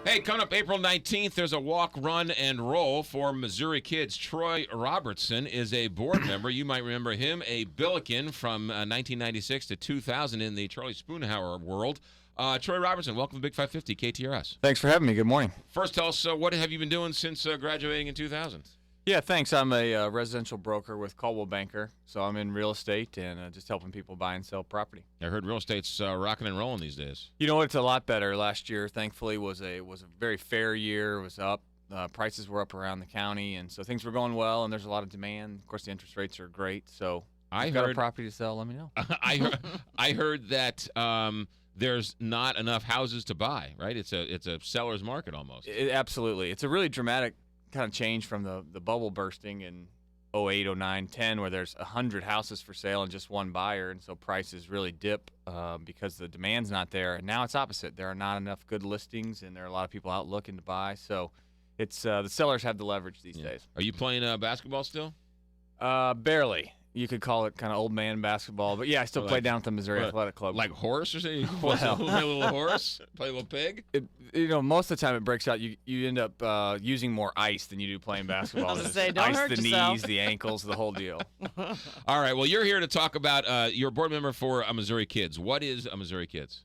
Hey, coming up April 19th, there's a walk, run, and roll for Missouri kids. Troy Robertson is a board member. You might remember him, a Billiken from 1996 to 2000 in the Charlie Spoonhour world. Troy Robertson, welcome to Big 550 KTRS. Thanks for having me. Good morning. First, tell us, what have you been doing since graduating in 2000? Yeah, thanks. I'm a residential broker with Coldwell Banker, so I'm in real estate and just helping people buy and sell property. I heard real estate's rocking and rolling these days. You know, it's a lot better. Last year, thankfully, was a very fair year. It was up. Prices were up around the county, and so things were going well, and there's a lot of demand. Of course, the interest rates are great, so if you've got a property to sell, let me know. I heard that there's not enough houses to buy, right? It's a seller's market almost. Absolutely. It's a really dramatic kind of change from the bubble bursting in 08, 09, 10, where there's 100 houses for sale and just one buyer, and so prices really dip because the demand's not there. And now it's opposite. There are not enough good listings, and there are a lot of people out looking to buy. So it's the sellers have the leverage these days. Are you playing basketball still? Barely. You could call it kind of old man basketball, but yeah, I still play down at the Missouri Athletic Club. Like horse or something? Well, play a little horse? Play a little pig? Most of the time it breaks out. You end up using more ice than you do playing basketball. I was gonna say, don't ice hurt the yourself. knees, the ankles, the whole deal. All right. Well, you're here to talk about your board member for Missouri Kids. What is Missouri Kids?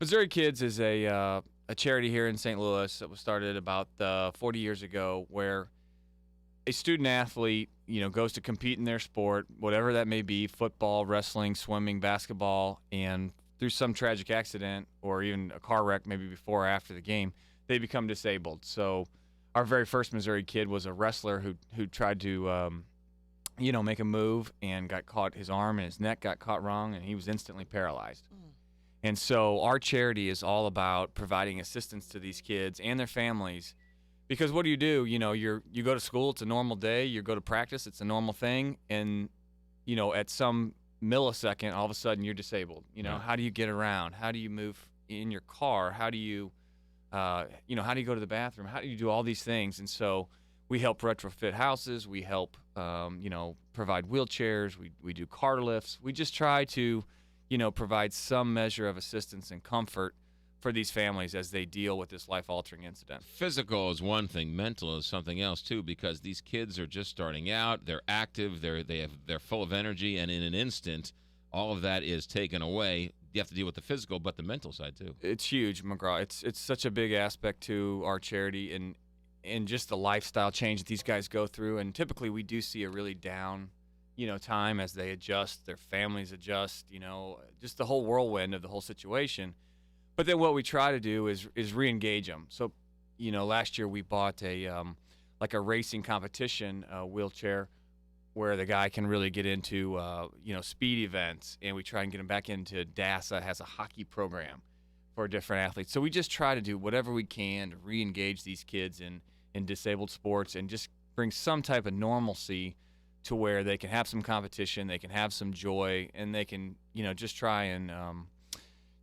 Missouri Kids is a charity here in St. Louis that was started about 40 years ago, where a student athlete, goes to compete in their sport, whatever that may be, football, wrestling, swimming, basketball, and through some tragic accident or even a car wreck maybe before or after the game, they become disabled. So our very first Missouri Kid was a wrestler who tried to, make a move and got caught. His arm and his neck got caught wrong, and he was instantly paralyzed. And so our charity is all about providing assistance to these kids and their families. Because what do? You go to school, it's a normal day. You go to practice, it's a normal thing. And, at some millisecond, all of a sudden you're disabled. How do you get around? How do you move in your car? How do you, how do you go to the bathroom? How do you do all these things? And so we help retrofit houses. We help, provide wheelchairs. We do car lifts. We just try to, provide some measure of assistance and comfort for these families as they deal with this life-altering incident. Physical is one thing, mental is something else too, because these kids are just starting out. They're active, they're full of energy, and in an instant, all of that is taken away. You have to deal with the physical, but the mental side too. It's huge, McGraw. It's such a big aspect to our charity and just the lifestyle change that these guys go through. And typically, we do see a really down, time as they adjust, their families adjust. Just the whole whirlwind of the whole situation. But then what we try to do is re-engage them. So, last year we bought a racing competition wheelchair where the guy can really get into, speed events. And we try and get him back into DASA, has a hockey program for different athletes. So we just try to do whatever we can to re-engage these kids in disabled sports and just bring some type of normalcy to where they can have some competition, they can have some joy, and they can, just try and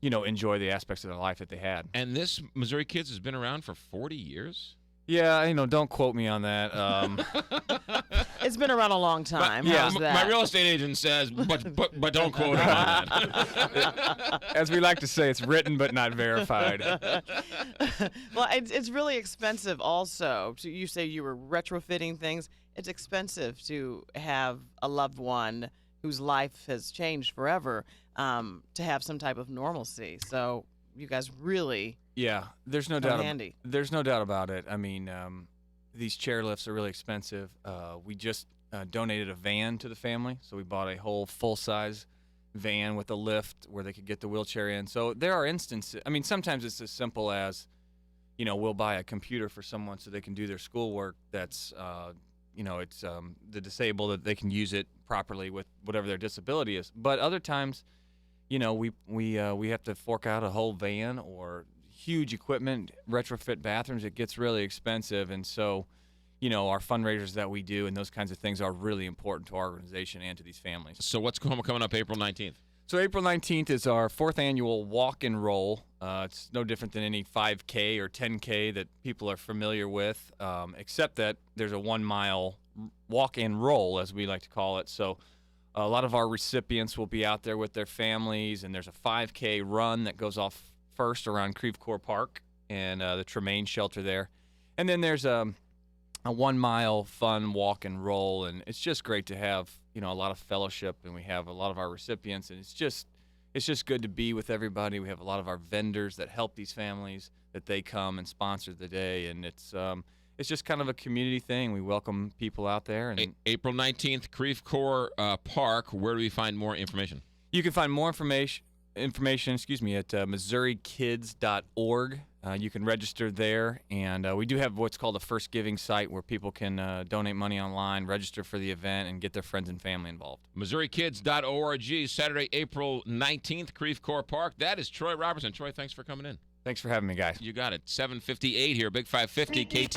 enjoy the aspects of their life that they had. And this Missouri Kids has been around for 40 years? Yeah, don't quote me on that. It's been around a long time. My real estate agent says, but don't quote him on that. As we like to say, it's written but not verified. Well, it's really expensive also. You say you were retrofitting things. It's expensive to have a loved one whose life has changed forever to have some type of normalcy. So you guys really there's no doubt handy. There's no doubt about it. I mean, these chairlifts are really expensive. We just donated a van to the family, so we bought a whole full-size van with a lift where they could get the wheelchair in. So there are instances. I mean, sometimes it's as simple as, we'll buy a computer for someone so they can do their schoolwork. That's it's the disabled, that they can use it properly with whatever their disability is. But other times, we have to fork out a whole van or huge equipment, retrofit bathrooms. It gets really expensive, and so our fundraisers that we do and those kinds of things are really important to our organization and to these families. So what's coming up April 19th? So April 19th is our 4th annual walk and roll. It's no different than any 5K or 10K that people are familiar with, except that there's a 1-mile walk and roll, as we like to call it. So a lot of our recipients will be out there with their families, and there's a 5K run that goes off first around Creve Coeur Park, and the Tremaine shelter there. And then there's a 1 mile fun walk and roll, and it's just great to have, a lot of fellowship, and we have a lot of our recipients, and it's just good to be with everybody. We have a lot of our vendors that help these families, that they come and sponsor the day, and it's just kind of a community thing. We welcome people out there. And April 19th, Creve Coeur Park. Where do we find more information? You can find more information at MissouriKids.org. You can register there, and we do have what's called a First Giving site where people can donate money online, register for the event, and get their friends and family involved. MissouriKids.org, Saturday, April 19th, Creve Coeur Park. That is Troy Robertson. Troy, thanks for coming in. Thanks for having me, guys. You got it. 7:58 here, Big 550, KT.